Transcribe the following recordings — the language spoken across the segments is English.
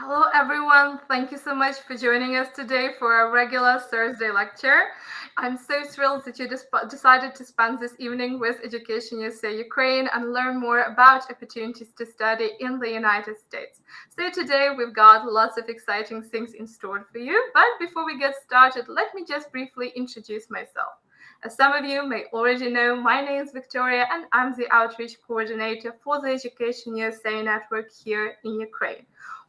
Hello, everyone. Thank you so much for joining us today for our regular Thursday lecture. I'm so thrilled that you decided to spend this evening with Education USA Ukraine and learn more about opportunities to study in the United States. So today we've got lots of exciting things in store for you. But before we get started, let me just briefly introduce myself. As some of you may already know, my name is Victoria and I'm the outreach coordinator for the Education USA network here in Ukraine.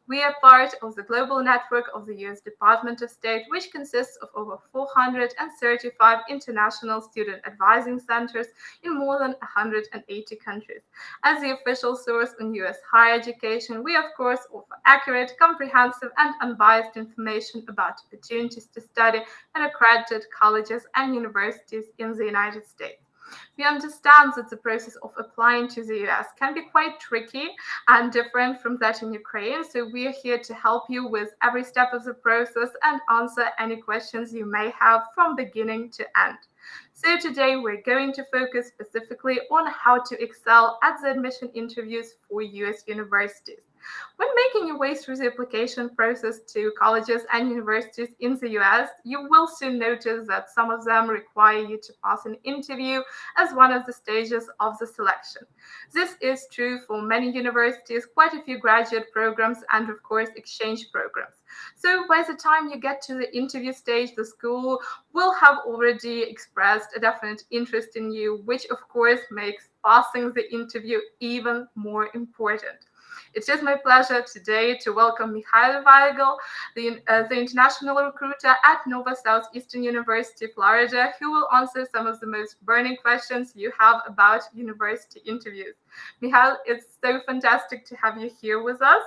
We are part of the global network of the US Department of State, which consists of over 435 international student advising centers in more than 180 countries. As the official source on US higher education, we of course offer accurate, comprehensive, and unbiased information about opportunities to study at accredited colleges and universities in the United States. We understand that the process of applying to the US can be quite tricky and different from that in Ukraine, so we are here to help you with every step of the process and answer any questions you may have from beginning to end. So today we're going to focus specifically on how to excel at the admission interviews for US universities. When making your way through the application process to colleges and universities in the US, you will soon notice that some of them require you to pass an interview as one of the stages of the selection. This is true for many universities, quite a few graduate programs, and of course, exchange programs. So by the time you get to the interview stage, the school will have already expressed a definite interest in you, which of course makes passing the interview even more important. It's just my pleasure today to welcome Майклом Вігалом, the international recruiter at Nova Southeastern University, Florida, who will answer some of the most burning questions you have about university interviews. Michal, it's so fantastic to have you here with us.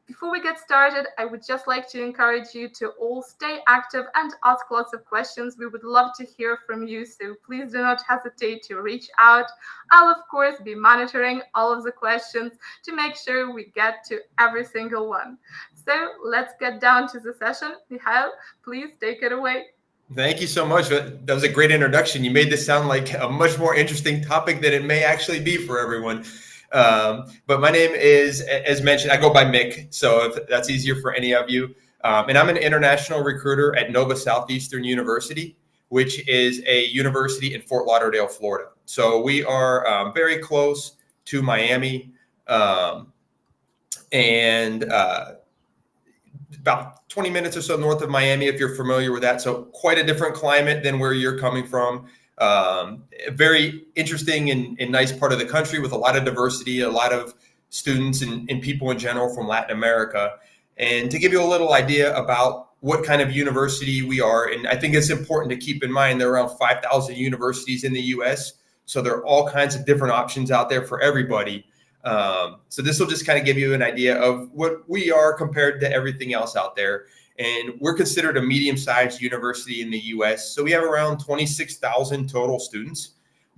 Before we get started, I would just like to encourage you to all stay active and ask lots of questions. We would love to hear from you, so please do not hesitate to reach out. I'll, of course, be monitoring all of the questions to make sure we get to every single one. So let's get down to the session. Michal, please take it away. Thank you so much. That was a great introduction. You made this sound like a much more interesting topic than it may actually be for everyone. But my name is, as mentioned, I go by Mick, so if that's easier for any of you. And I'm an international recruiter at Nova Southeastern University, which is a university in Fort Lauderdale, Florida. So we are very close to Miami, and about 20 minutes or so north of Miami, if you're familiar with that. So quite a different climate than where you're coming from. A very interesting and nice part of the country with a lot of diversity, a lot of students and people in general from Latin America. And to give you a little idea about what kind of university we are, and I think it's important to keep in mind there are around 5,000 universities in the US, so there are all kinds of different options out there for everybody. So this will just kind of give you an idea of what we are compared to everything else out there. And we're considered a medium-sized university in the US. So we have around 26,000 total students,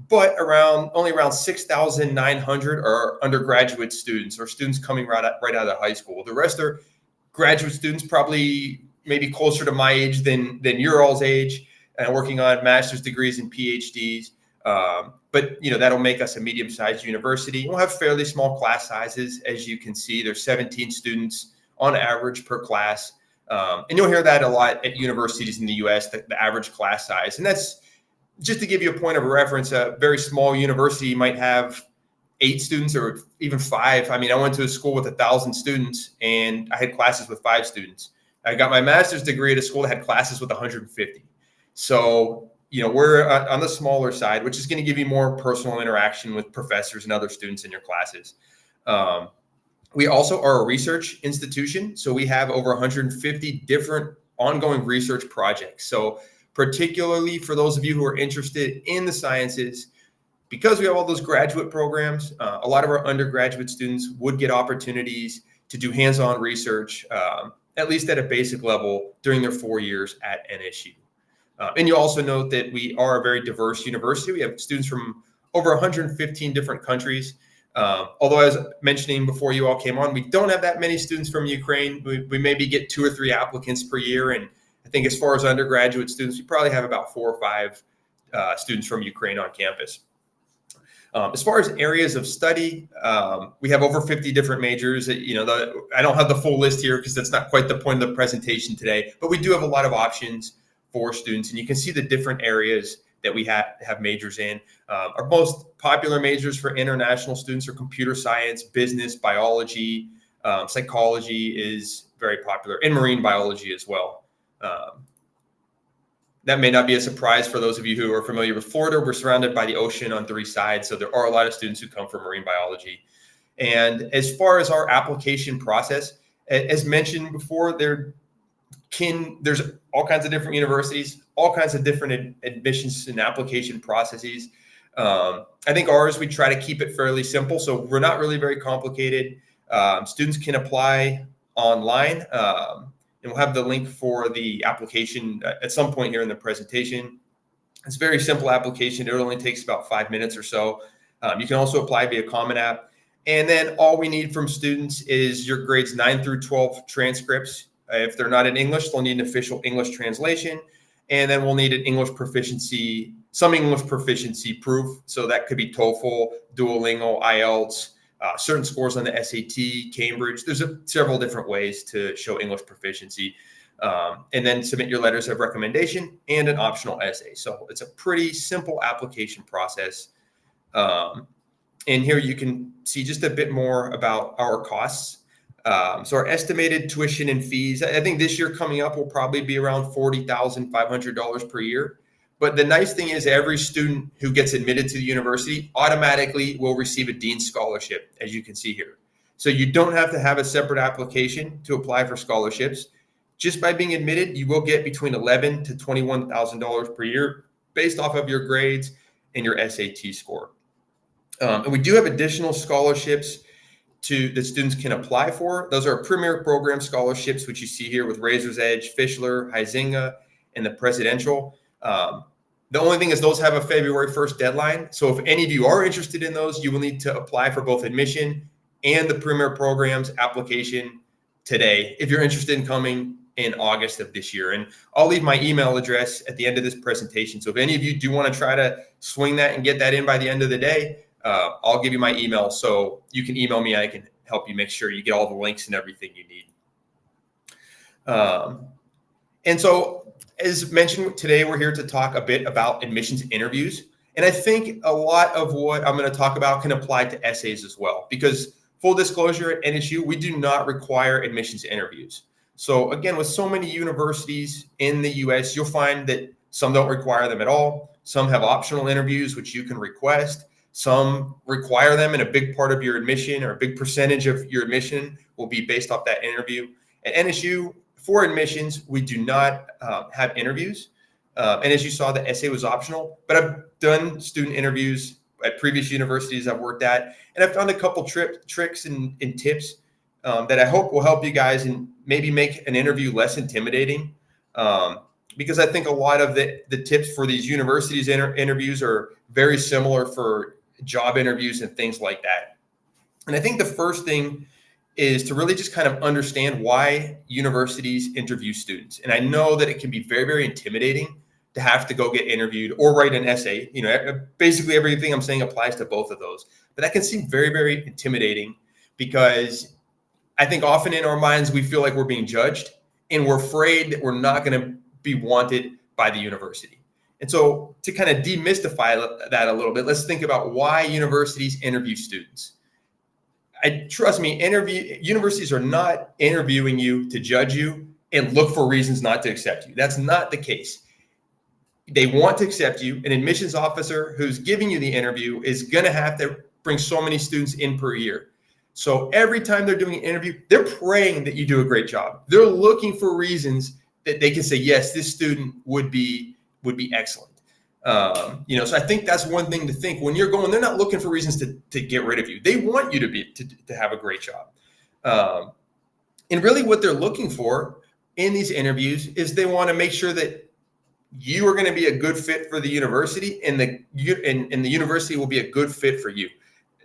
but only around 6,900 are undergraduate students or students coming right out of high school. The rest are graduate students, probably maybe closer to my age than your all's age, and working on master's degrees and PhDs. But that'll make us a medium-sized university. We'll have fairly small class sizes, as you can see. There's 17 students on average per class. And you'll hear that a lot at universities in the US, the average class size. And that's just to give you a point of reference. A very small university might have 8 students or even 5. I mean, I went to a school with 1,000 students and I had classes with 5 students. I got my master's degree at a school that had classes with 150. So, we're on the smaller side, which is going to give you more personal interaction with professors and other students in your classes. We also are a research institution, so we have over 150 different ongoing research projects. So particularly for those of you who are interested in the sciences, because we have all those graduate programs, a lot of our undergraduate students would get opportunities to do hands-on research, at least at a basic level during their 4 years at NSU. And you also note that we are a very diverse university. We have students from over 115 different countries. Although, as mentioning before you all came on, we don't have that many students from Ukraine. We maybe get 2 or 3 applicants per year. And I think as far as undergraduate students, we probably have about 4 or 5 students from Ukraine on campus. As far as areas of study, we have over 50 different majors. I don't have the full list here because that's not quite the point of the presentation today, but we do have a lot of options for students, and you can see the different areas that we have majors in. Our most popular majors for international students are computer science, business, biology, psychology is very popular, and marine biology as well. That may not be a surprise for those of you who are familiar with Florida. We're surrounded by the ocean on 3 sides, so there are a lot of students who come from marine biology. And as far as our application process, as mentioned before, there's all kinds of different universities, all kinds of different admissions and application processes. I think ours, we try to keep it fairly simple, so we're not really very complicated. Students can apply online. And we'll have the link for the application at some point here in the presentation. It's a very simple application. It only takes about 5 minutes or so. You can also apply via Common App. And then all we need from students is your grades 9 through 12 transcripts. If they're not in English, they'll need an official English translation. And then we'll need an English proficiency, some English proficiency proof. So that could be TOEFL, Duolingo, IELTS, certain scores on the SAT, Cambridge. There's several different ways to show English proficiency. And then submit your letters of recommendation and an optional essay. So it's a pretty simple application process. And here you can see just a bit more about our costs. So our estimated tuition and fees, I think this year coming up will probably be around $40,500 per year. But the nice thing is every student who gets admitted to the university automatically will receive a Dean's Scholarship, as you can see here. So you don't have to have a separate application to apply for scholarships. Just by being admitted, you will get between $11,000 to $21,000 per year based off of your grades and your SAT score. And we do have additional scholarships that students can apply for. Those are Premier Program scholarships, which you see here with Razor's Edge, Fischler, Huizinga, and the Presidential. The only thing is those have a February 1st deadline. So if any of you are interested in those, you will need to apply for both admission and the Premier Programs application today if you're interested in coming in August of this year. And I'll leave my email address at the end of this presentation. So if any of you do want to try to swing that and get that in by the end of the day, I'll give you my email. So you can email me. I can help you make sure you get all the links and everything you need. And so, as mentioned, today we're here to talk a bit about admissions interviews. And I think a lot of what I'm going to talk about can apply to essays as well, because full disclosure, at NSU, we do not require admissions interviews. So again, with so many universities in the US, you'll find that some don't require them at all. Some have optional interviews, which you can request. Some require them, and a big part of your admission or a big percentage of your admission will be based off that interview. At NSU, for admissions, we do not have interviews. And as you saw, the essay was optional, but I've done student interviews at previous universities I've worked at, and I've found a couple tricks and tips that I hope will help you guys and maybe make an interview less intimidating. Because I think a lot of the tips for these universities interviews are very similar for job interviews and things like that. And I think the first thing is to really just kind of understand why universities interview students. And I know that it can be very, very intimidating to have to go get interviewed or write an essay. You know, basically everything I'm saying applies to both of those. But that can seem very, very intimidating because I think often in our minds, we feel like we're being judged and we're afraid that we're not going to be wanted by the university. And so to kind of demystify that a little bit, let's think about why universities interview students. Trust me, universities are not interviewing you to judge you and look for reasons not to accept you. That's not the case. They want to accept you. An admissions officer who's giving you the interview is going to have to bring so many students in per year. So every time they're doing an interview, they're praying that you do a great job. They're looking for reasons that they can say, yes, this student would be excellent. So I think that's one thing to think when you're going, they're not looking for reasons to get rid of you. They want you to have a great job. And really what they're looking for in these interviews is they want to make sure that you are going to be a good fit for the university and the university will be a good fit for you.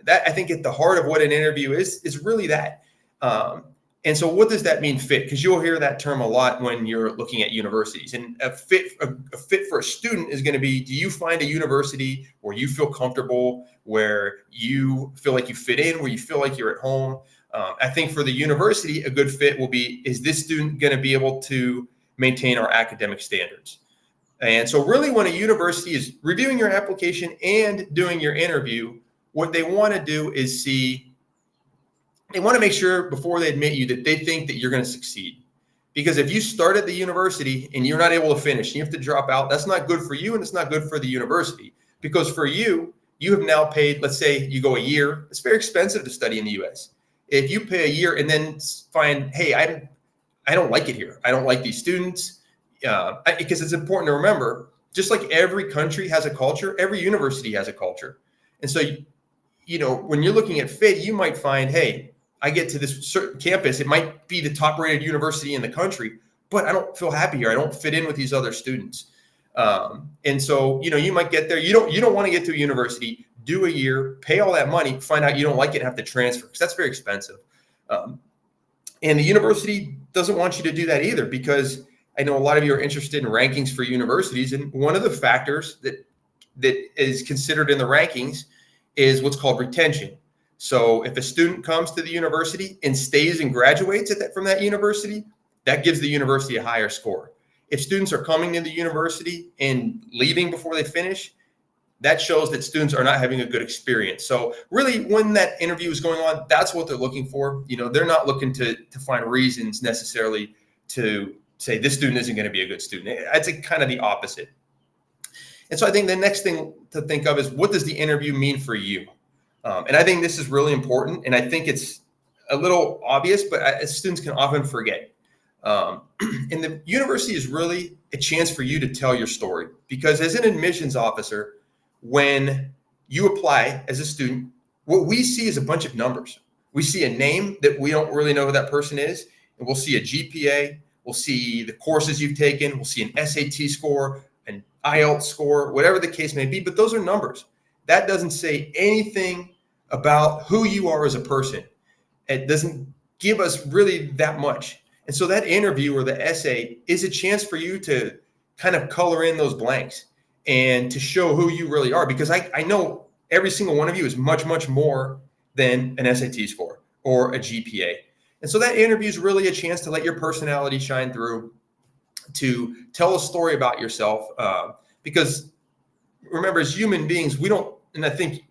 That I think at the heart of what an interview is really that. And And so what does that mean, fit? Because you'll hear that term a lot when you're looking at universities. And a fit for a student is going to be, do you find a university where you feel comfortable, where you feel like you fit in, where you feel like you're at home? I think for the university, a good fit will be, is this student going to be able to maintain our academic standards? And so really when a university is reviewing your application and doing your interview, what they want to do is they want to make sure before they admit you that they think that you're going to succeed. Because if you start at the university and you're not able to finish, you have to drop out, that's not good for you and it's not good for the university. Because for you, you have now paid, let's say you go a year, it's very expensive to study in the US. If you pay a year and then find, hey, I don't like it here. I don't like these students. Because it's important to remember, just like every country has a culture, every university has a culture. And so, when you're looking at fit, you might find, hey, I get to this certain campus, it might be the top rated university in the country, but I don't feel happy here. I don't fit in with these other students. And so, you might get there. You don't want to get to a university, do a year, pay all that money, find out you don't like it, have to transfer, because that's very expensive. And the university doesn't want you to do that either, because I know a lot of you are interested in rankings for universities. And one of the factors that is considered in the rankings is what's called retention. So if a student comes to the university and stays and graduates from that university, that gives the university a higher score. If students are coming to the university and leaving before they finish, that shows that students are not having a good experience. So really, when that interview is going on, that's what they're looking for. They're not looking to find reasons necessarily to say this student isn't going to be a good student. It's kind of the opposite. And so I think the next thing to think of is, what does the interview mean for you? And I think this is really important. And I think it's a little obvious, but students can often forget. And the university is really a chance for you to tell your story. Because as an admissions officer, when you apply as a student, what we see is a bunch of numbers. We see a name that we don't really know who that person is. And we'll see a GPA. We'll see the courses you've taken. We'll see an SAT score, an IELTS score, whatever the case may be. But those are numbers. That doesn't say anything about who you are as a person. It doesn't give us really that much. And so that interview or the essay is a chance for you to kind of color in those blanks and to show who you really are. Because I know every single one of you is much, much more than an SAT score or a GPA. And so that interview is really a chance to let your personality shine through, to tell a story about yourself. Because remember, as human beings, we don't, and I think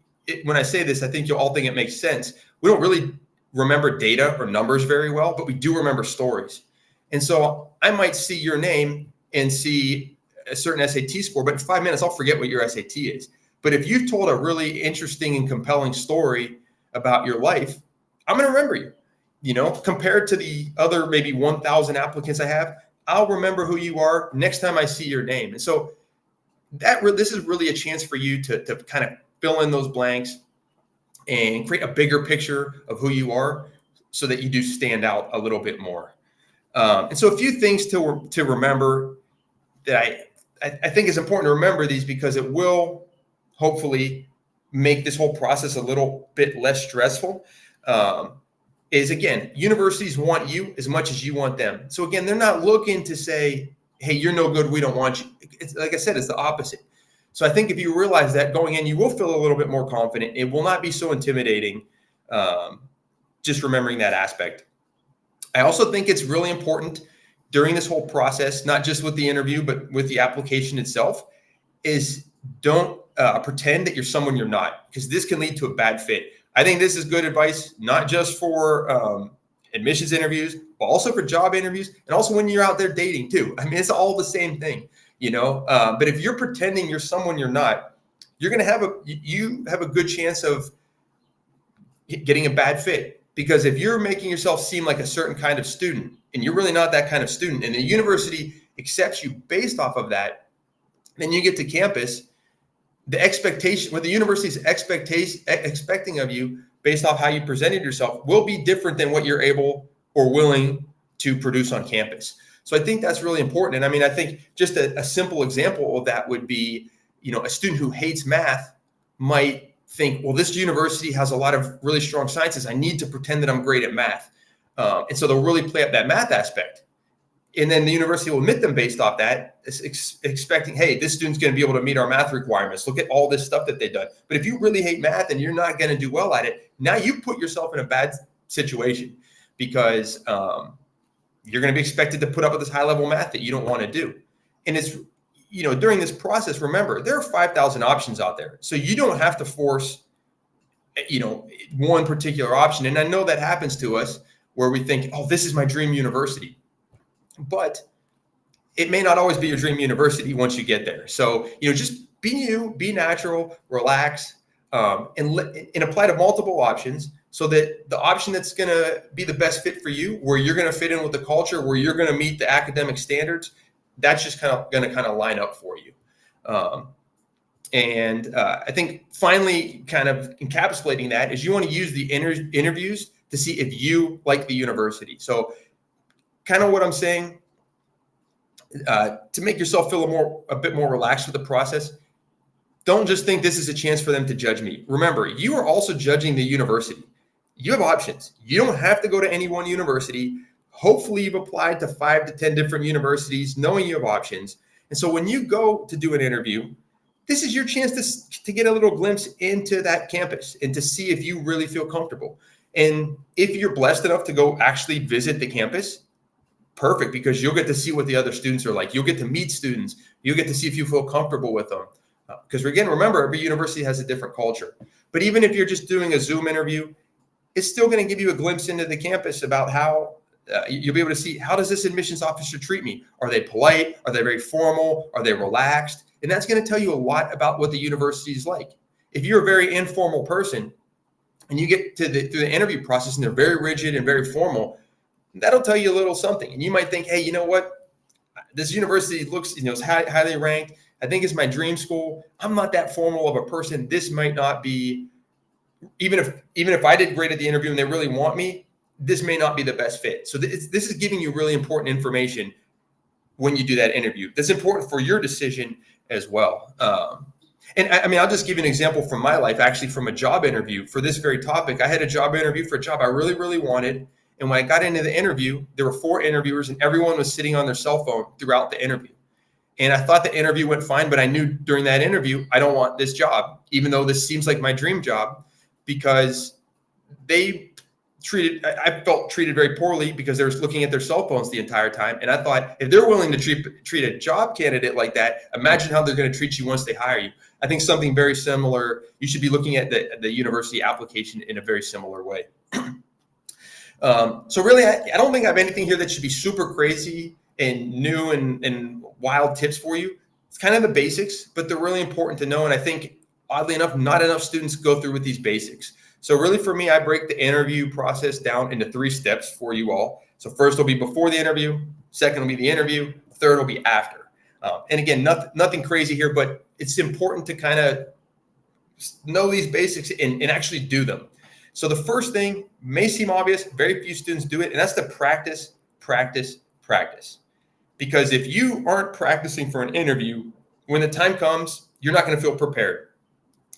when I say this, I think you'll all think it makes sense. We don't really remember data or numbers very well, but we do remember stories. And so I might see your name and see a certain SAT score, but in 5 minutes, I'll forget what your SAT is. But if you've told a really interesting and compelling story about your life, I'm going to remember you. Compared to the other maybe 1,000 applicants I have, I'll remember who you are next time I see your name. And so this is really a chance for you to kind of fill in those blanks and create a bigger picture of who you are so that you do stand out a little bit more. And so a few things to remember that I think is important to remember these, because it will hopefully make this whole process a little bit less stressful. Is, again, universities want you as much as you want them. So again, they're not looking to say, hey, you're no good, we don't want you. It's, like I said, it's the opposite. So I think if you realize that going in, you will feel a little bit more confident. It will not be so intimidating, just remembering that aspect. I also think it's really important during this whole process, not just with the interview, but with the application itself, is don't pretend that you're someone you're not, because this can lead to a bad fit. I think this is good advice, not just for admissions interviews, but also for job interviews, and also when you're out there dating too. I mean, it's all the same thing, but if you're pretending you're someone you're not, you're going to have a good chance of getting a bad fit. Because if you're making yourself seem like a certain kind of student and you're really not that kind of student, and the university accepts you based off of that, then you get to campus, the expectation, what the university is expecting of you based off how you presented yourself will be different than what you're able or willing to produce on campus. So I think that's really important. And I mean, I think just a simple example of that would be, a student who hates math might think, well, this university has a lot of really strong sciences. I need to pretend that I'm great at math. And so they'll really play up that math aspect. And then the university will admit them based off that, expecting, hey, this student's going to be able to meet our math requirements. Look at all this stuff that they've done. But if you really hate math and you're not going to do well at it, now you put yourself in a bad situation, because you're going to be expected to put up with this high level math that you don't want to do. And it's, during this process, remember, there are 5,000 options out there. So you don't have to force, one particular option. And I know that happens to us where we think, oh, this is my dream university. But it may not always be your dream university once you get there. So, just be you, be natural, relax, and apply to multiple options, so that the option that's going to be the best fit for you, where you're going to fit in with the culture, where you're going to meet the academic standards, that's just going to line up for you. I think finally, kind of encapsulating that, is you want to use the interviews to see if you like the university. So kind of what I'm saying, to make yourself feel a bit more relaxed with the process, don't just think this is a chance for them to judge me. Remember, you are also judging the university. You have options. You don't have to go to any one university. Hopefully you've applied to 5 to 10 different universities, knowing you have options. And so when you go to do an interview, this is your chance to get a little glimpse into that campus and to see if you really feel comfortable. And if you're blessed enough to go actually visit the campus, perfect, because you'll get to see what the other students are like. You'll get to meet students. You'll get to see if you feel comfortable with them. Because again, remember, every university has a different culture. But even if you're just doing a Zoom interview, it's still going to give you a glimpse into the campus about how you'll be able to see, how does this admissions officer treat me? Are they polite? Are they very formal? Are they relaxed? And that's going to tell you a lot about what the university is like. If you're a very informal person and you get through the interview process and they're very rigid and very formal, that'll tell you a little something. And you might think, hey, you know what? This university looks, is highly ranked. I think it's my dream school. I'm not that formal of a person. This might not be, even if I did great at the interview and they really want me, this may not be the best fit. So this is giving you really important information when you do that interview. That's important for your decision as well. And I'll just give you an example from my life, actually from a job interview for this very topic. I had a job interview for a job I really, really wanted. And when I got into the interview, there were 4 interviewers and everyone was sitting on their cell phone throughout the interview. And I thought the interview went fine, but I knew during that interview, I don't want this job, even though this seems like my dream job, because I felt treated very poorly because they were looking at their cell phones the entire time. And I thought, if they're willing to treat a job candidate like that, imagine how they're going to treat you once they hire you. I think something very similar, you should be looking at the university application in a very similar way. So really, I don't think I have anything here that should be super crazy and new and wild tips for you. It's kind of the basics, but they're really important to know. And I think, oddly enough, not enough students go through with these basics. So really for me, I break the interview process down into 3 steps for you all. So first will be before the interview, second will be the interview, third will be after. And again, nothing crazy here, but it's important to kind of know these basics and actually do them. So the first thing may seem obvious, very few students do it, and that's to practice, practice, practice. Because if you aren't practicing for an interview, when the time comes, you're not going to feel prepared.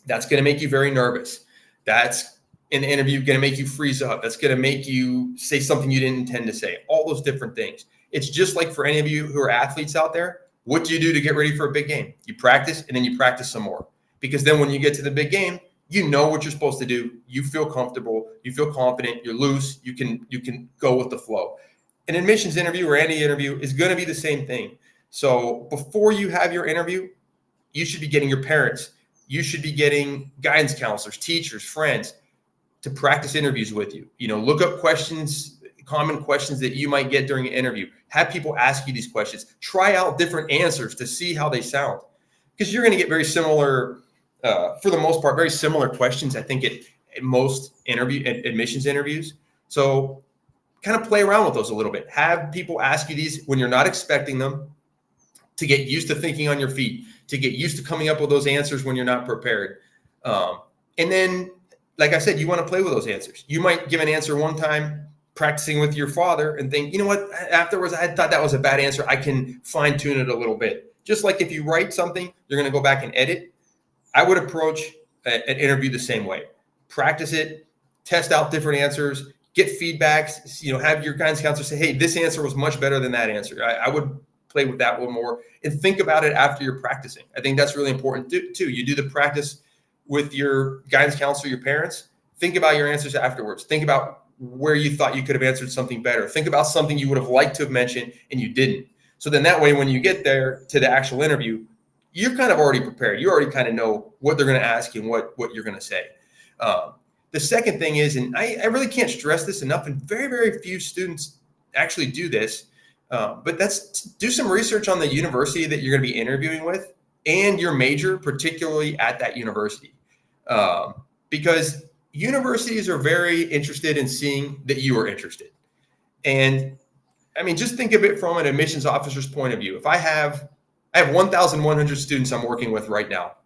That's going to make you very nervous. That's in the interview going to make you freeze up. That's going to make you say something you didn't intend to say. All those different things. It's just like for any of you who are athletes out there, what do you do to get ready for a big game? You practice and then you practice some more. Because then when you get to the big game, you know what you're supposed to do. You feel comfortable. You feel confident. You're loose. You can go with the flow. An admissions interview or any interview is going to be the same thing. So before you have your interview, you should be getting your parents. You should be getting guidance counselors, teachers, friends to practice interviews with you. Look up questions, common questions that you might get during an interview. Have people ask you these questions. Try out different answers to see how they sound. Because you're going to get very similar, for the most part, very similar questions, I think, at most admissions interviews. So kind of play around with those a little bit. Have people ask you these when you're not expecting them, to get used to thinking on your feet, to get used to coming up with those answers when you're not prepared. And then, like I said, you want to play with those answers. You might give an answer one time, practicing with your father, and think, you know what, afterwards, I thought that was a bad answer. I can fine tune it a little bit. Just like if you write something, you're going to go back and edit. I would approach an interview the same way. Practice it, test out different answers, get feedbacks, have your guidance counselor say, hey, this answer was much better than that answer. I would play with that one more, and think about it after you're practicing. I think that's really important too. You do the practice with your guidance counselor, your parents. Think about your answers afterwards. Think about where you thought you could have answered something better. Think about something you would have liked to have mentioned and you didn't. So then that way, when you get there to the actual interview, you're kind of already prepared. You already kind of know what they're going to ask you and what you're going to say. The second thing is, and I really can't stress this enough, and very, very few students actually do this, but that's do some research on the university that you're going to be interviewing with and your major, particularly at that university. Because universities are very interested in seeing that you are interested. And I mean, just think of it from an admissions officer's point of view. If I have 1,100 students I'm working with right now.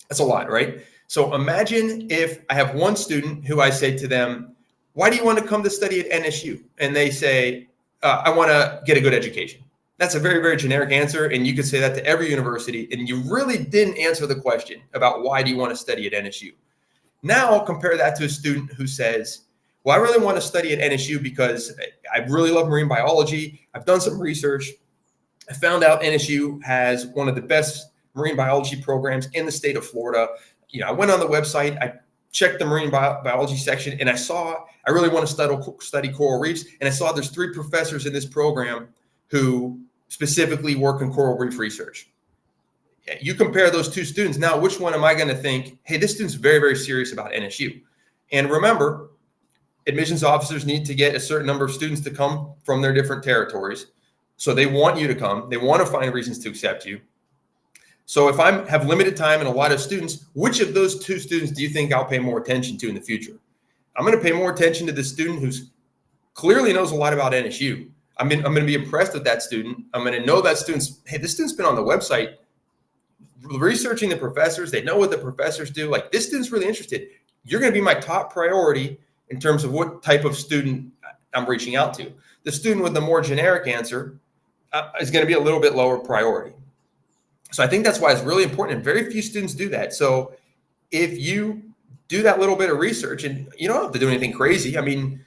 That's a lot, right? So imagine if I have one student who I say to them, why do you want to come to study at NSU? And they say, I want to get a good education. That's a very, very generic answer. And you could say that to every university. And you really didn't answer the question about why do you want to study at NSU? Now compare that to a student who says, well, I really want to study at NSU because I really love marine biology. I've done some research. I found out NSU has one of the best marine biology programs in the state of Florida. I went on the website, I checked the marine biology section, and I saw I really want to study coral reefs. And I saw there's 3 professors in this program who specifically work in coral reef research. You compare those 2 students. Now, which one am I going to think, hey, this student's very, very serious about NSU? And remember, admissions officers need to get a certain number of students to come from their different territories. So they want you to come. They want to find reasons to accept you. So if I have limited time and a lot of students, which of those 2 students do you think I'll pay more attention to in the future? I'm going to pay more attention to the student who's clearly knows a lot about NSU. I'm going to be impressed with that student. I'm going to know that hey, this student's been on the website researching the professors. They know what the professors do. Like, this student's really interested. You're going to be my top priority in terms of what type of student I'm reaching out to. The student with the more generic answer is going to be a little bit lower priority. So I think that's why it's really important, and very few students do that. So if you do that little bit of research, and you don't have to do anything crazy. I mean,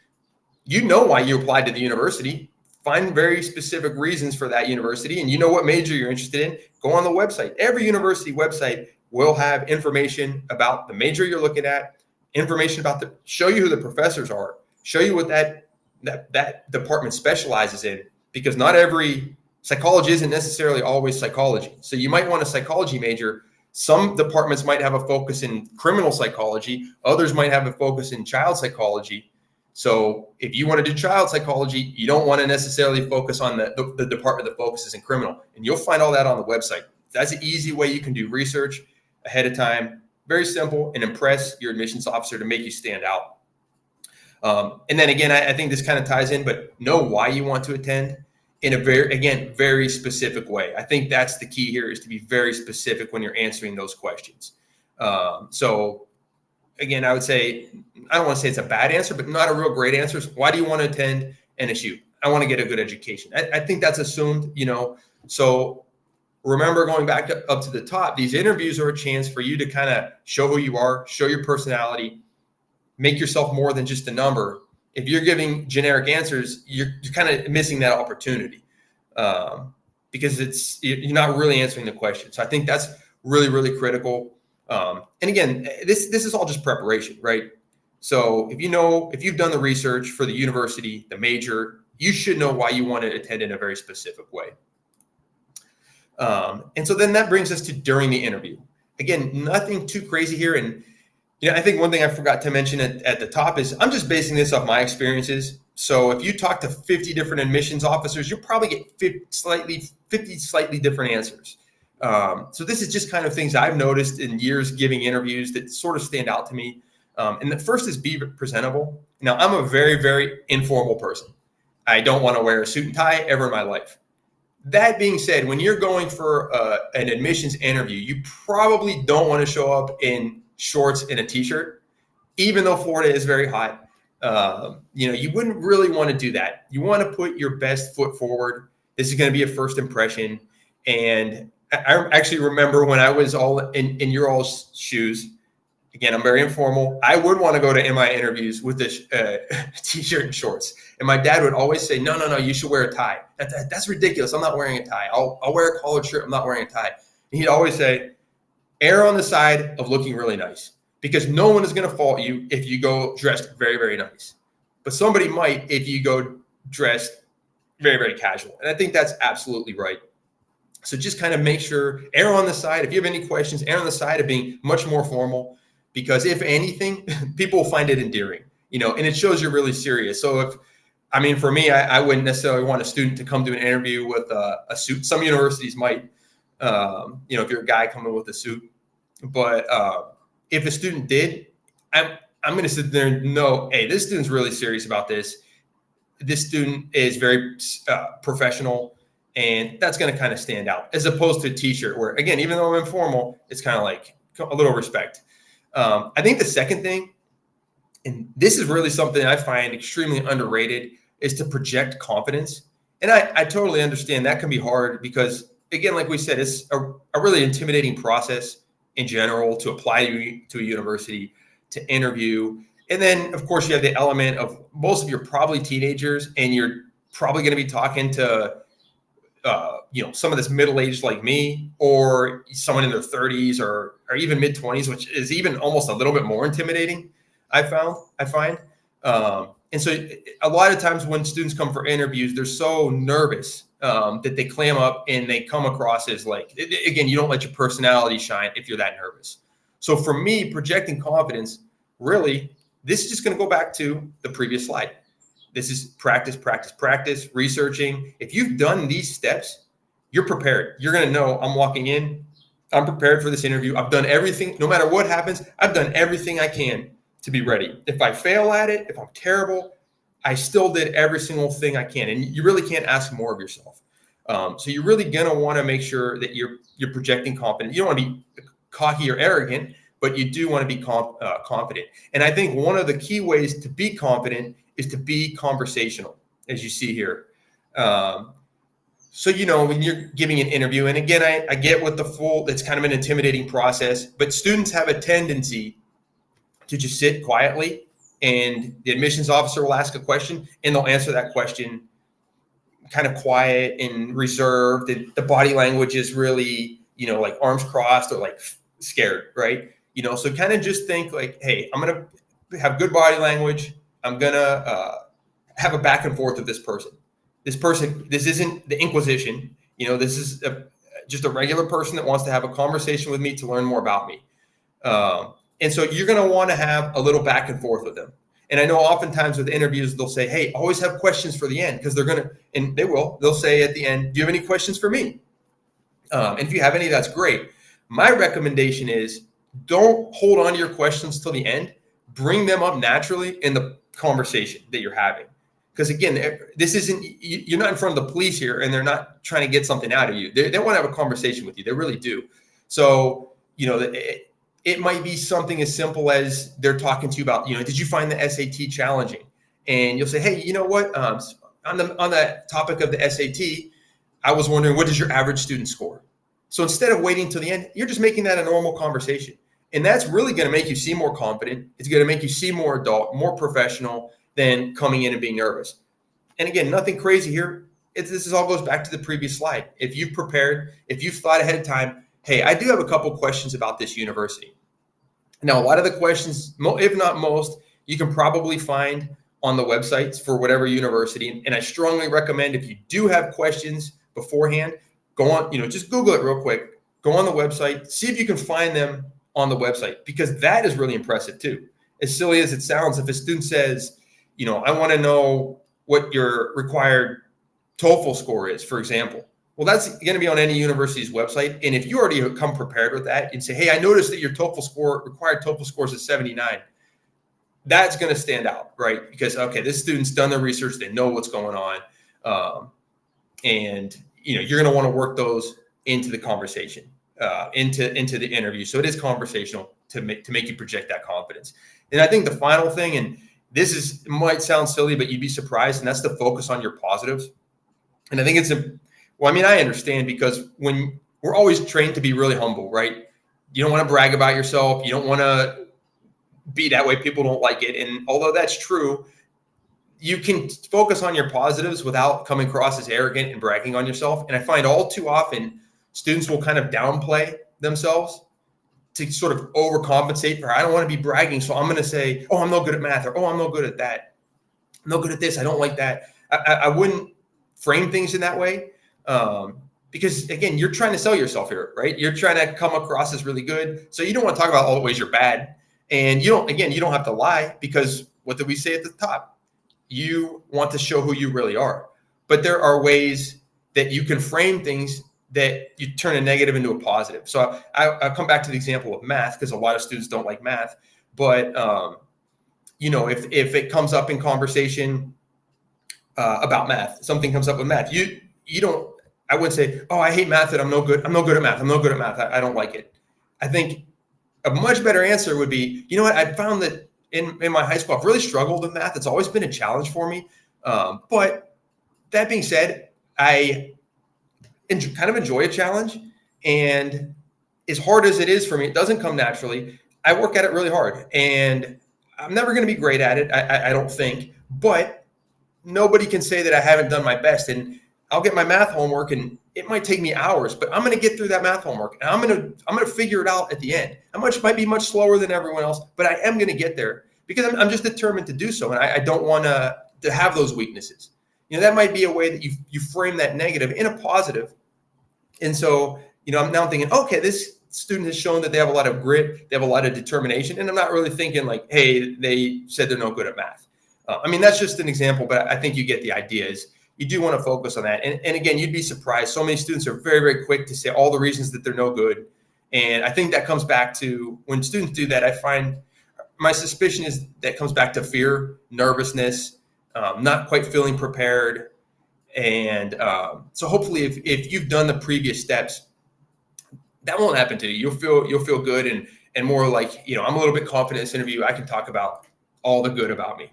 you know why you applied to the university. Find very specific reasons for that university, and you know what major you're interested in. Go on the website. Every university website will have information about the major you're looking at, information about show you who the professors are, show you what that department specializes in, because not every psychology isn't necessarily always psychology. So you might want a psychology major. Some departments might have a focus in criminal psychology. Others might have a focus in child psychology. So if you want to do child psychology, you don't want to necessarily focus on the department that focuses in criminal. And you'll find all that on the website. That's an easy way you can do research ahead of time. Very simple, and impress your admissions officer to make you stand out. And then again, I think this kind of ties in, but know why you want to attend in a very specific way. I think that's the key here, is to be very specific when you're answering those questions. So again, I would say, I don't want to say it's a bad answer, but not a real great answer. Why do you want to attend NSU? I want to get a good education. I think that's assumed, so remember, going back up to the top, these interviews are a chance for you to kind of show who you are, show your personality, make yourself more than just a number. If you're giving generic answers, you're kind of missing that opportunity because you're not really answering the question. So I think that's really, really critical. And again, this is all just preparation, right? So if you've done the research for the university, the major, you should know why you want to attend in a very specific way. And so then that brings us to during the interview. Again, nothing too crazy here. And I think one thing I forgot to mention at the top is I'm just basing this off my experiences. So if you talk to 50 different admissions officers, you'll probably get 50 slightly different answers. So this is just kind of things I've noticed in years giving interviews that sort of stand out to me. And the first is be presentable. Now, I'm a very, very informal person. I don't want to wear a suit and tie ever in my life. That being said, when you're going for an admissions interview, you probably don't want to show up in shorts and a t-shirt, even though Florida is very hot. You wouldn't really want to do that. You want to put your best foot forward. This is going to be a first impression. And I actually remember when I was all in your all's shoes, again, I'm very informal. I would want to go to MI interviews with this t-shirt and shorts. And my dad would always say, no, you should wear a tie. That's ridiculous. I'm not wearing a tie. I'll wear a collared shirt. I'm not wearing a tie. And he'd always say, err on the side of looking really nice, because no one is going to fault you if you go dressed very, very nice. But somebody might if you go dressed very, very casual. And I think that's absolutely right. So just kind of make sure, err on the side. If you have any questions, err on the side of being much more formal, because if anything, people will find it endearing, and it shows you're really serious. So for me, I wouldn't necessarily want a student to come to an interview with a suit. Some universities might, if you're a guy coming with a suit, but if a student did, I'm going to sit there and know, hey, this student's really serious about this. This student is very professional, and that's going to kind of stand out, as opposed to a t-shirt where, again, even though I'm informal, it's kind of like a little respect. I think the second thing, and this is really something I find extremely underrated, is to project confidence. And I totally understand that can be hard because, again, like we said, it's a really intimidating process in general to apply to a university, to interview. And then, of course, you have the element of most of you are probably teenagers, and you're probably going to be talking to some of this middle-aged like me, or someone in their 30s or even mid-20s, which is even almost a little bit more intimidating, I find. And so a lot of times when students come for interviews, they're so nervous that they clam up and they come across as like, again, you don't let your personality shine if you're that nervous. So for me, projecting confidence, really, this is just going to go back to the previous slide. This is practice, researching. If you've done these steps, you're prepared. You're going to know, I'm walking in, I'm prepared for this interview. I've done everything. No matter what happens, I've done everything I can to be ready. If I fail at it, if I'm terrible, I still did every single thing I can. And you really can't ask more of yourself. So you're really going to want to make sure that you're projecting confidence. You don't want to be cocky or arrogant, but you do want to be confident. And I think one of the key ways to be confident is to be conversational, as you see here. So, when you're giving an interview, and again, I get with it's kind of an intimidating process, but students have a tendency to just sit quietly, and the admissions officer will ask a question and they'll answer that question kind of quiet and reserved. And the body language is really, like arms crossed or like scared, right? So kind of just think like, hey, I'm going to have good body language. I'm going to have a back and forth with this person. This isn't the Inquisition. This is just a regular person that wants to have a conversation with me to learn more about me. And so you're going to want to have a little back and forth with them. And I know oftentimes with interviews, they'll say, hey, always have questions for the end, because they'll say at the end, do you have any questions for me? And if you have any, that's great. My recommendation is don't hold on to your questions till the end. Bring them up naturally in the conversation that you're having. Because again, you're not in front of the police here, and they're not trying to get something out of you. They want to have a conversation with you. They really do. So, it might be something as simple as they're talking to you about, did you find the SAT challenging? And you'll say, hey, you know what? On the topic of the SAT, I was wondering, what is your average student score? So instead of waiting till the end, you're just making that a normal conversation. And that's really going to make you seem more confident. It's going to make you seem more adult, more professional than coming in and being nervous. And again, nothing crazy here. This all goes back to the previous slide. If you've prepared, if you've thought ahead of time, hey, I do have a couple questions about this university. Now, a lot of the questions, if not most, you can probably find on the websites for whatever university. And I strongly recommend, if you do have questions beforehand, go on, just Google it real quick. Go on the website, see if you can find them on the website, because that is really impressive too. As silly as it sounds, if a student says, I want to know what your required TOEFL score is, for example. Well, that's going to be on any university's website. And if you already come prepared with that and say, hey, I noticed that your required TOEFL score is 79, that's going to stand out, right? Because, okay, this student's done their research. They know what's going on. And, you're going to want to work those into the conversation, into the interview. So it is conversational to make you project that confidence. And I think the final thing, and this might sound silly, but you'd be surprised, and that's to focus on your positives. And I think I understand, because when we're always trained to be really humble, right? You don't want to brag about yourself. You don't want to, be that way. People don't like it. And although that's true, you can focus on your positives without coming across as arrogant and bragging on yourself. And I find all too often students will kind of downplay themselves to sort of overcompensate for, I don't want to be bragging, so I'm going to say, oh, I'm no good at math, or oh, I'm no good at that. I'm no good at this. I don't like that. I wouldn't frame things in that way. Because again, you're trying to sell yourself here, right? You're trying to come across as really good. So you don't want to talk about all the ways you're bad. And you don't have to lie, because what did we say at the top? You want to show who you really are. But there are ways that you can frame things that you turn a negative into a positive. So I'll come back to the example of math, because a lot of students don't like math. But, if it comes up in conversation about math, something comes up with math, I wouldn't say, oh, I hate math and I'm no good at math. I'm no good at math. I don't like it. I think a much better answer would be, you know what? I found that in my high school, I've really struggled with math. It's always been a challenge for me. But that being said, I kind of enjoy a challenge. And as hard as it is for me, it doesn't come naturally. I work at it really hard. And I'm never going to be great at it, I don't think. But nobody can say that I haven't done my best. And I'll get my math homework, and it might take me hours, but I'm going to get through that math homework, and I'm going to figure it out at the end. Might be much slower than everyone else, but I am going to get there, because I'm just determined to do so, and I don't want to have those weaknesses. That might be a way that you frame that negative in a positive. And so, I'm now thinking, okay, this student has shown that they have a lot of grit, they have a lot of determination, and I'm not really thinking like, hey, they said they're no good at math. That's just an example, but I think you get the idea. Is you do want to focus on that. And again, you'd be surprised. So many students are very, very quick to say all the reasons that they're no good. And I think that comes back to, when students do that, I find my suspicion is that comes back to fear, nervousness, not quite feeling prepared. And so hopefully if you've done the previous steps, that won't happen to you. You'll feel good and more like, I'm a little bit confident in this interview. I can talk about all the good about me.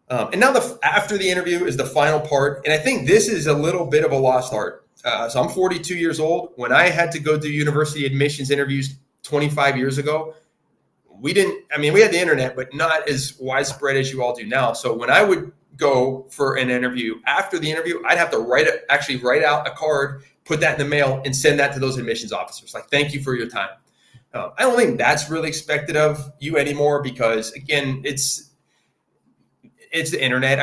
And now after the interview is the final part. And I think this is a little bit of a lost art. So I'm 42 years old. When I had to go do university admissions interviews 25 years ago, we had the internet, but not as widespread as you all do now. So when I would go for an interview, after the interview, I'd have to write out a card, put that in the mail, and send that to those admissions officers. Like, thank you for your time. I don't think that's really expected of you anymore, because again, it's the internet.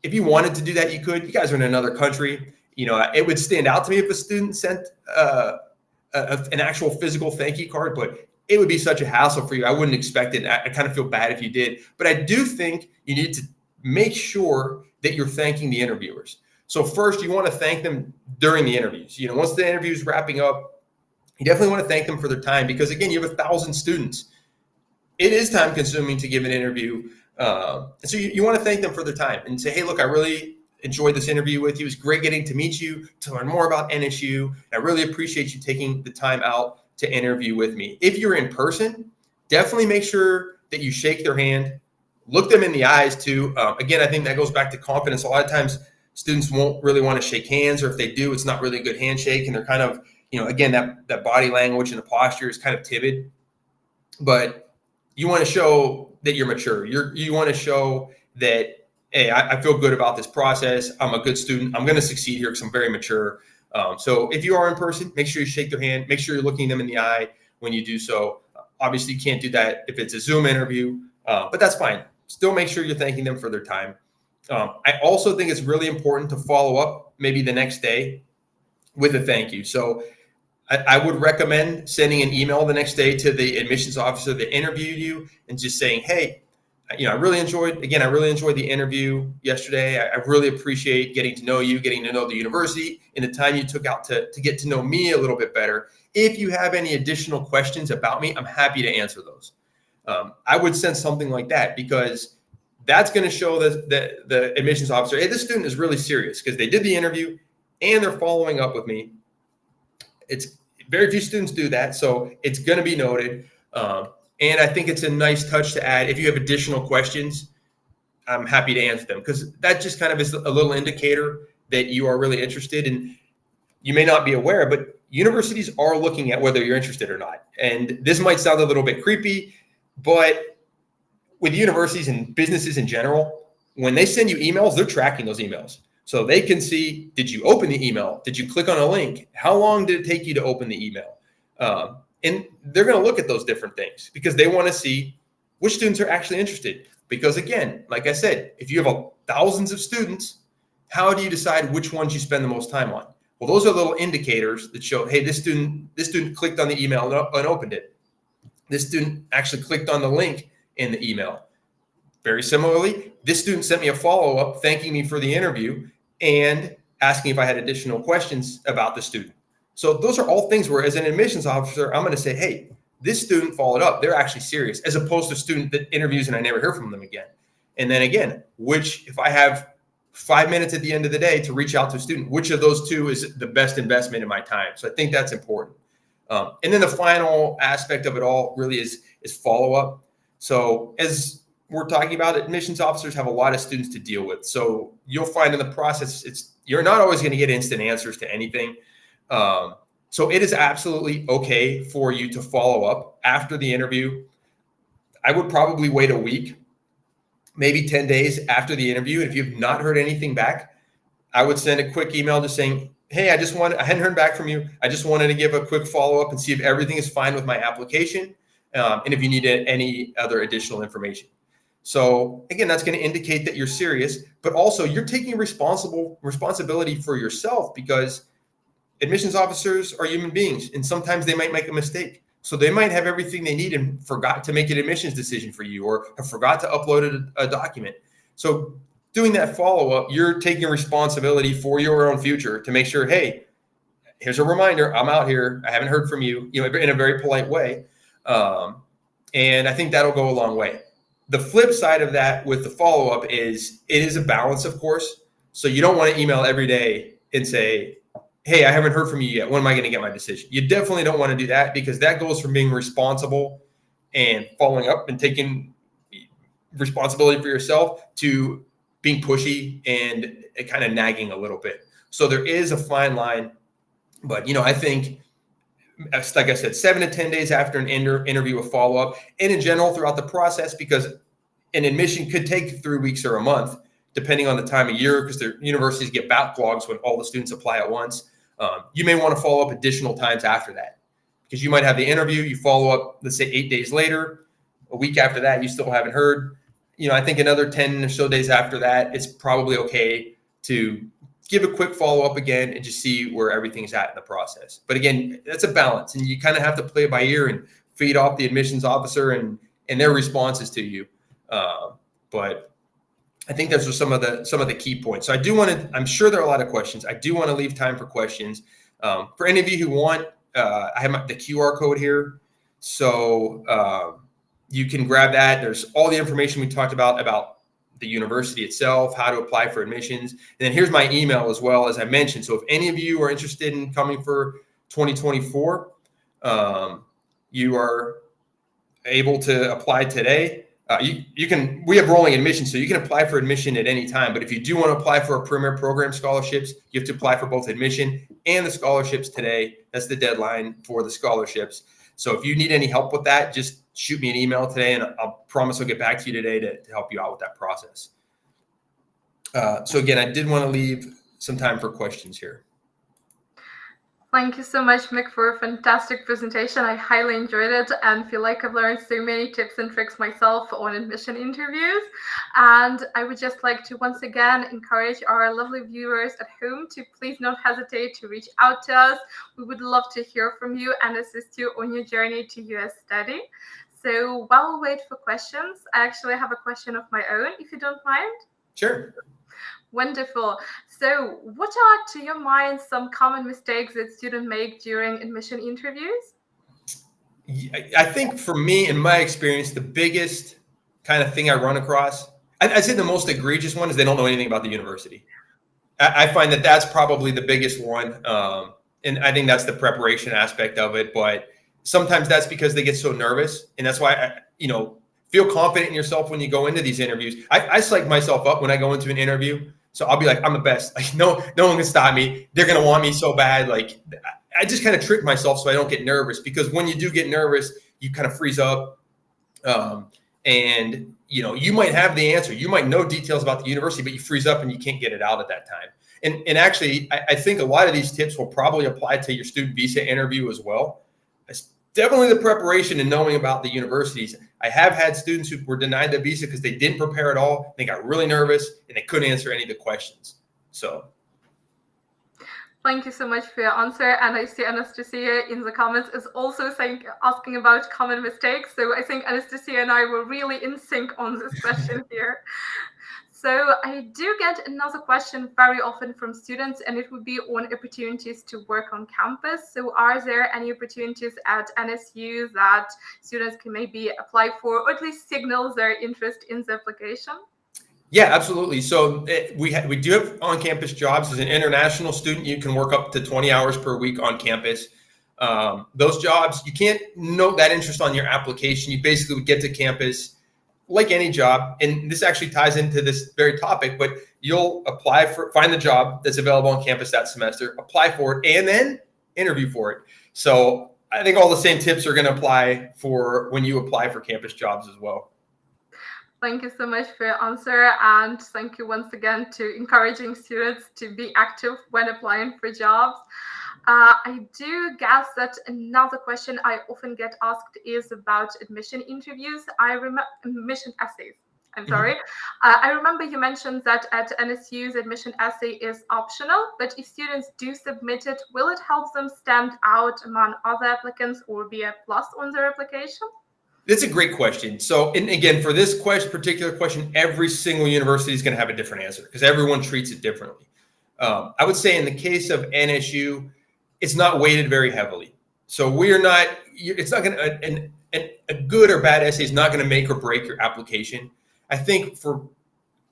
If you wanted to do that, you could. You guys are in another country. It would stand out to me if a student sent an actual physical thank you card, but it would be such a hassle for you. I wouldn't expect it. I kind of feel bad if you did. But I do think you need to make sure that you're thanking the interviewers. So first, you want to thank them during the interviews. Once the interview is wrapping up, you definitely want to thank them for their time, because again, you have 1,000 students. It is time consuming to give an interview. And so you want to thank them for their time and say, hey, look, I really enjoyed this interview with you. It's great getting to meet you, to learn more about NSU. I really appreciate you taking the time out to interview with me. If you're in person, definitely make sure that you shake their hand, look them in the eyes too. Again, I think that goes back to confidence. A lot of times students won't really want to shake hands, or if they do, it's not really a good handshake. And they're kind of, again, that body language and the posture is kind of timid. But you want to show that you're mature. You want to show that, hey, I feel good about this process. I'm a good student. I'm going to succeed here because I'm very mature. So if you are in person, make sure you shake their hand. Make sure you're looking them in the eye when you do so. Obviously, you can't do that if it's a Zoom interview, but that's fine. Still make sure you're thanking them for their time. I also think it's really important to follow up maybe the next day with a thank you. So I would recommend sending an email the next day to the admissions officer that interviewed you and just saying, hey, I really enjoyed the interview yesterday. I really appreciate getting to know you, getting to know the university, and the time you took out to get to know me a little bit better. If you have any additional questions about me, I'm happy to answer those. I would send something like that, because that's going to show the admissions officer, hey, this student is really serious because they did the interview and they're following up with me. It's very few students do that, so it's going to be noted. And I think it's a nice touch to add. If you have additional questions, I'm happy to answer them, because that just kind of is a little indicator that you are really interested. And you may not be aware, but universities are looking at whether you're interested or not. And this might sound a little bit creepy. But with universities and businesses in general, when they send you emails, they're tracking those emails. So they can see, did you open the email? Did you click on a link? How long did it take you to open the email? And they're going to look at those different things because they want to see which students are actually interested. Because again, like I said, if you have thousands of students, how do you decide which ones you spend the most time on? Well, those are little indicators that show, hey, this student clicked on the email and opened it. This student actually clicked on the link in the email. Very similarly, this student sent me a follow-up thanking me for the interview and asking if I had additional questions about the student. So those are all things where, as an admissions officer, I'm going to say, hey, this student followed up. They're actually serious, as opposed to a student that interviews and I never hear from them again. And then again, if I have 5 minutes at the end of the day to reach out to a student, which of those two is the best investment in my time? So I think that's important. And then the final aspect of it all really is follow-up. So as we're talking about, admissions officers have a lot of students to deal with. So you'll find in the process, you're not always going to get instant answers to anything. So it is absolutely okay for you to follow up after the interview. I would probably wait a week, maybe 10 days after the interview. And if you've not heard anything back, I would send a quick email just saying, hey, I hadn't heard back from you. I just wanted to give a quick follow-up and see if everything is fine with my application. And if you need any other additional information. So again, that's going to indicate that you're serious, but also you're taking responsibility for yourself, because admissions officers are human beings and sometimes they might make a mistake. So they might have everything they need and forgot to make an admissions decision for you, or have forgot to upload a document. So doing that follow-up, you're taking responsibility for your own future to make sure, hey, here's a reminder, I'm out here, I haven't heard from you, in a very polite way. And I think that'll go a long way. The flip side of that with the follow-up is it is a balance, of course. So you don't want to email every day and say, hey, I haven't heard from you yet. When am I going to get my decision? You definitely don't want to do that, because that goes from being responsible and following up and taking responsibility for yourself to being pushy and kind of nagging a little bit. So there is a fine line. But, I think, like I said, 7 to 10 days after an interview, a follow-up, and in general throughout the process, because an admission could take 3 weeks or a month, depending on the time of year, because the universities get backlogs when all the students apply at once. You may want to follow up additional times after that, because you might have the interview, you follow up, let's say 8 days later, a week after that, you still haven't heard. I think another 10 or so days after that, it's probably okay to give a quick follow-up again and just see where everything's at in the process. But again, that's a balance, and you kind of have to play it by ear and feed off the admissions officer and their responses to you. But I think those are some of the key points. So I'm sure there are a lot of questions. I do want to leave time for questions. For any of you who want, I have the QR code here. So you can grab that. There's all the information we talked about the university itself, how to apply for admissions. And then here's my email as well, as I mentioned. So if any of you are interested in coming for 2024, you are able to apply today. We have rolling admissions, so you can apply for admission at any time. But if you do want to apply for a premier program scholarships, you have to apply for both admission and the scholarships today. That's the deadline for the scholarships. So if you need any help with that, just shoot me an email today, and I'll promise I'll get back to you today to help you out with that process. So again, I did want to leave some time for questions here. Thank you so much, Mick, for a fantastic presentation. I highly enjoyed it and feel like I've learned so many tips and tricks myself on admission interviews. And I would just like to once again encourage our lovely viewers at home to please not hesitate to reach out to us. We would love to hear from you and assist you on your journey to US study. So while we wait for questions, I actually have a question of my own, if you don't mind. Sure. Wonderful. So what are, to your mind, some common mistakes that students make during admission interviews? I think for me, in my experience, the biggest kind of thing I run across, I'd say the most egregious one, is they don't know anything about the university. I find that that's probably the biggest one. And I think that's the preparation aspect of it. But sometimes that's because they get so nervous. And that's why, feel confident in yourself when you go into these interviews. I psych myself up when I go into an interview. So I'll be like, I'm the best. Like, no one can stop me. They're going to want me so bad. Like, I just kind of trick myself so I don't get nervous, because when you do get nervous, you kind of freeze up. And you might have the answer. You might know details about the university, but you freeze up and you can't get it out at that time. And actually, I think a lot of these tips will probably apply to your student visa interview as well. It's definitely the preparation and knowing about the universities. I have had students who were denied the visa because they didn't prepare at all. They got really nervous and they couldn't answer any of the questions. So. Thank you so much for your answer. And I see Anastasia in the comments is also asking about common mistakes. So I think Anastasia and I were really in sync on this question here. So I do get another question very often from students, and it would be on opportunities to work on campus. So are there any opportunities at NSU that students can maybe apply for, or at least signal their interest in the application? Yeah, absolutely. So we do have on-campus jobs. As an international student, you can work up to 20 hours per week on campus. Those jobs, you can't note that interest on your application. You basically would get to campus like any job. And this actually ties into this very topic, but you'll find the job that's available on campus that semester, apply for it, and then interview for it. So I think all the same tips are going to apply for when you apply for campus jobs as well. Thank you so much for your answer, and thank you once again to encouraging students to be active when applying for jobs. I do guess that another question I often get asked is about admission interviews. Admission essays. I'm sorry. I remember you mentioned that at NSU's admission essay is optional, but if students do submit it, will it help them stand out among other applicants or be a plus on their application? That's a great question. So, and again, for this particular question, every single university is going to have a different answer because everyone treats it differently. I would say in the case of NSU, it's not weighted very heavily. So it's not going to, a good or bad essay is not going to make or break your application. I think for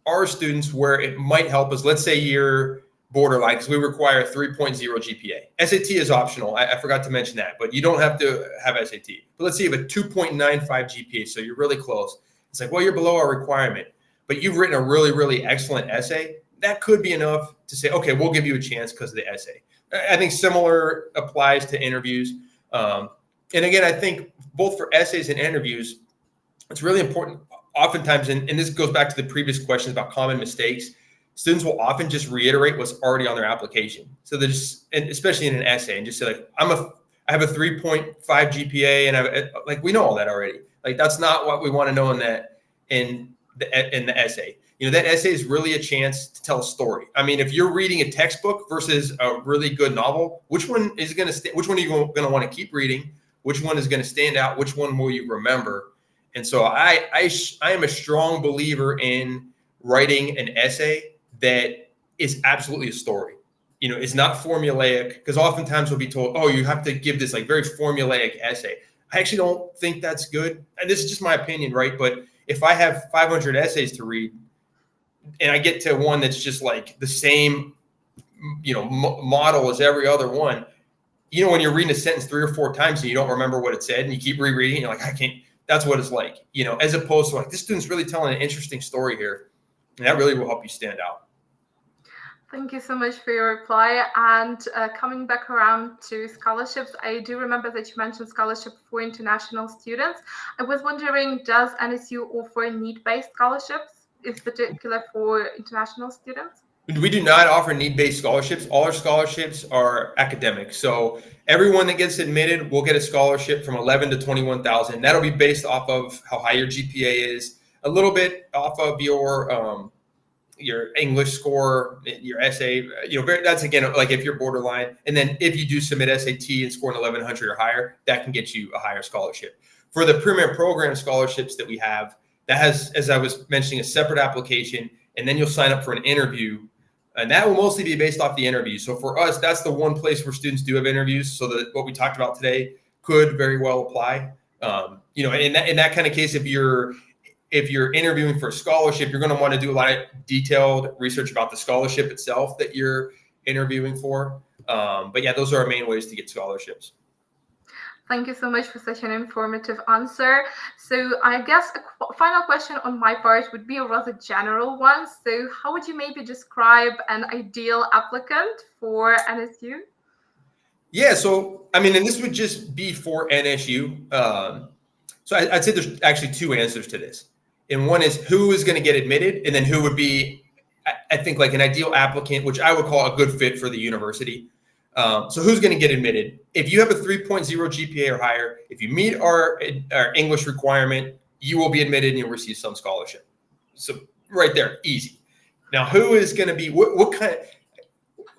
our students where it might help us, let's say you're borderline, because we require a 3.0 GPA. SAT is optional. I forgot to mention that, but you don't have to have SAT. But let's say you have a 2.95 GPA, so you're really close. It's like, well, you're below our requirement, but you've written a really, really excellent essay. That could be enough to say, okay, we'll give you a chance because of the essay. I think similar applies to interviews. And again, I think both for essays and interviews, it's really important. Oftentimes, and this goes back to the previous questions about common mistakes, students will often just reiterate what's already on their application. So they just, and especially in an essay, and just say like, I have a 3.5 GPA, and we know all that already. Like that's not what we want to know in the essay. That essay is really a chance to tell a story. I mean, if you're reading a textbook versus a really good novel, which one are you going to want to keep reading? Which one is going to stand out? Which one will you remember? And so I am a strong believer in writing an essay that is absolutely a story. It's not formulaic, because oftentimes we'll be told, oh, you have to give this like very formulaic essay. I actually don't think that's good. And this is just my opinion, right? But if I have 500 essays to read and I get to one that's just like the same, model as every other one, when you're reading a sentence 3 or 4 times and you don't remember what it said and you keep rereading, you're like, I can't, that's what it's like, as opposed to like, this student's really telling an interesting story here. And that really will help you stand out. Thank you so much for your reply. And coming back around to scholarships, I do remember that you mentioned scholarship for international students. I was wondering, does NSU offer need-based scholarships, in particular for international students? We do not offer need-based scholarships. All our scholarships are academic. So everyone that gets admitted will get a scholarship from $11,000 to $21,000. That'll be based off of how high your GPA is, a little bit off of your English score, your essay, that's again, like if you're borderline. And then if you do submit SAT and score an 1100 or higher, that can get you a higher scholarship. For the premier program scholarships that we have, that has, as I was mentioning, a separate application, and then you'll sign up for an interview. And that will mostly be based off the interview. So for us, that's the one place where students do have interviews. So that what we talked about today could very well apply. In that kind of case, if you're interviewing for a scholarship, you're going to want to do a lot of detailed research about the scholarship itself that you're interviewing for. But yeah, those are our main ways to get scholarships. Thank you so much for such an informative answer. So I guess a final question on my part would be a rather general one. So how would you maybe describe an ideal applicant for NSU? Yeah, so, and this would just be for NSU. So I'd say there's actually two answers to this. And one is who is going to get admitted, and then who would be, I think, like an ideal applicant, which I would call a good fit for the university. So who's going to get admitted? If you have a 3.0 GPA or higher, if you meet our English requirement, you will be admitted and you'll receive some scholarship. So right there, easy. Now, who is going to be, what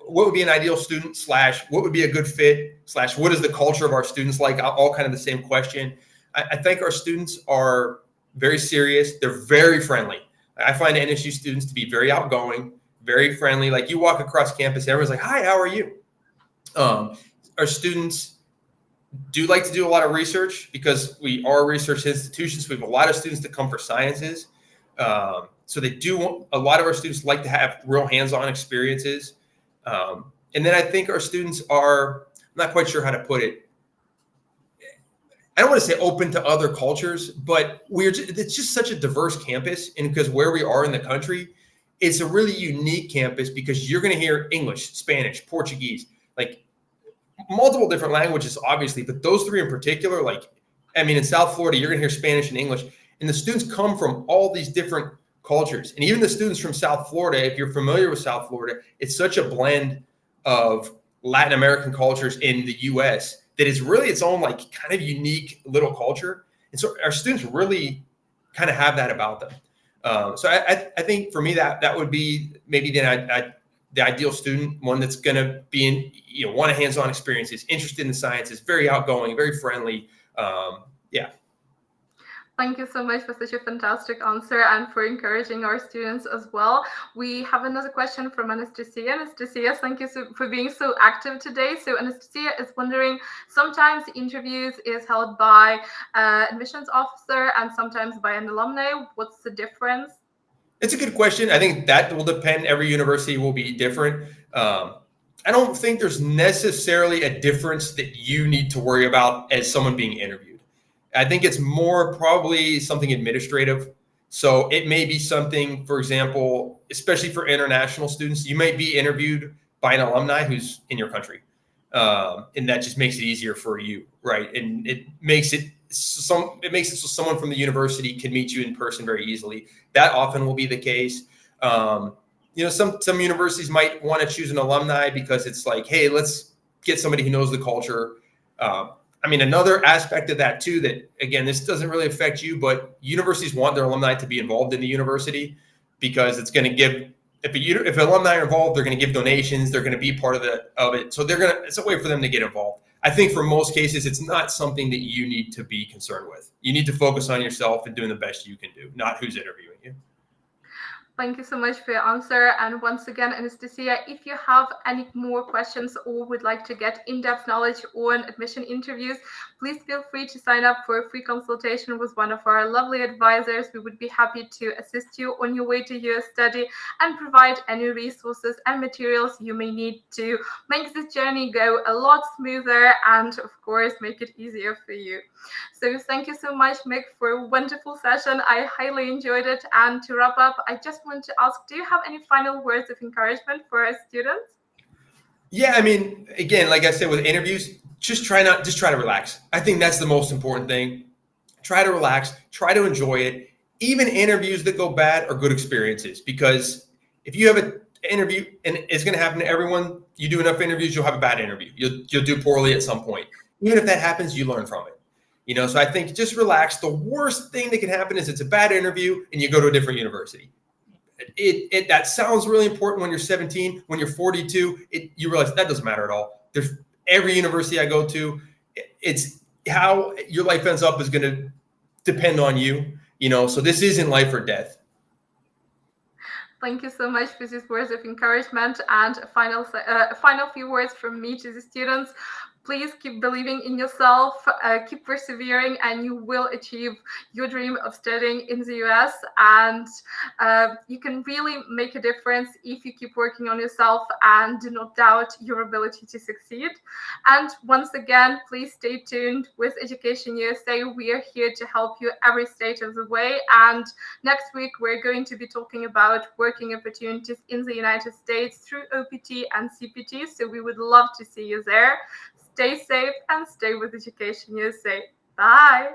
would be an ideal student / what would be a good fit / what is the culture of our students like? All kind of the same question. I think our students are very serious. They're very friendly. I find NSU students to be very outgoing, very friendly. Like you walk across campus, everyone's like, hi, how are you? Our students do like to do a lot of research because we are research institutions. We have a lot of students that come for sciences. So they do, a lot of our students like to have real hands-on experiences. And then I think our students are, I'm not quite sure how to put it. I don't want to say open to other cultures, but it's just such a diverse campus. And because where we are in the country, it's a really unique campus because you're going to hear English, Spanish, Portuguese, like multiple different languages, obviously, but those three in particular, like, I mean, in South Florida, you're going to hear Spanish and English, and the students come from all these different cultures. And even the students from South Florida, if you're familiar with South Florida, it's such a blend of Latin American cultures in the US that is really its own, like, kind of unique little culture. And so our students really kind of have that about them. So I think for me, that would be maybe the ideal student, one that's going to be in, want a hands-on experiences, interested in the sciences, very outgoing, very friendly. Yeah. Thank you so much for such a fantastic answer and for encouraging our students as well. We have another question from Anastasia. Anastasia, thank you for being so active today. So Anastasia is wondering, sometimes the interviews is held by admissions officer and sometimes by an alumni. What's the difference? It's a good question. I think that will depend. Every university will be different. I don't think there's necessarily a difference that you need to worry about as someone being interviewed. I think it's more probably something administrative. So it may be something, for example, especially for international students, you might be interviewed by an alumni who's in your country. And that just makes it easier for you, right? And it makes it so someone from the university can meet you in person very easily. That often will be the case. Some universities might want to choose an alumni because it's like, hey, let's get somebody who knows the culture. I mean, another aspect of that too, that again, this doesn't really affect you, but universities want their alumni to be involved in the university because it's going to give, if alumni are involved, they're going to give donations, they're going to be part of it. So it's a way for them to get involved. I think for most cases, it's not something that you need to be concerned with. You need to focus on yourself and doing the best you can do, not who's interviewing you. Thank you so much for your answer. And once again, Anastasia, if you have any more questions or would like to get in-depth knowledge on admission interviews, please feel free to sign up for a free consultation with one of our lovely advisors. We would be happy to assist you on your way to your study and provide any resources and materials you may need to make this journey go a lot smoother and, of course, make it easier for you. So thank you so much, Mick, for a wonderful session. I highly enjoyed it. And to wrap up, I just want to ask, do you have any final words of encouragement for our students? Yeah, I mean, again, like I said, with interviews, just try to relax. I think that's the most important thing. Try to relax, try to enjoy it. Even interviews that go bad are good experiences, because if you have an interview, and it's going to happen to everyone, you do enough interviews, you'll have a bad interview. You'll do poorly at some point. Even if that happens, you learn from it. So I think just relax. The worst thing that can happen is it's a bad interview and you go to a different university. That sounds really important when you're 17. When you're 42, you realize that doesn't matter at all. There's every university I go to, it's how your life ends up is going to depend on you. So this isn't life or death. Thank you so much for these words of encouragement. And a final few words from me to the students. Please keep believing in yourself, keep persevering, and you will achieve your dream of studying in the US. And you can really make a difference if you keep working on yourself and do not doubt your ability to succeed. And once again, please stay tuned with Education USA. We are here to help you every stage of the way. And next week, we're going to be talking about working opportunities in the United States through OPT and CPT. So we would love to see you there. Stay safe and stay with Education USA. Bye.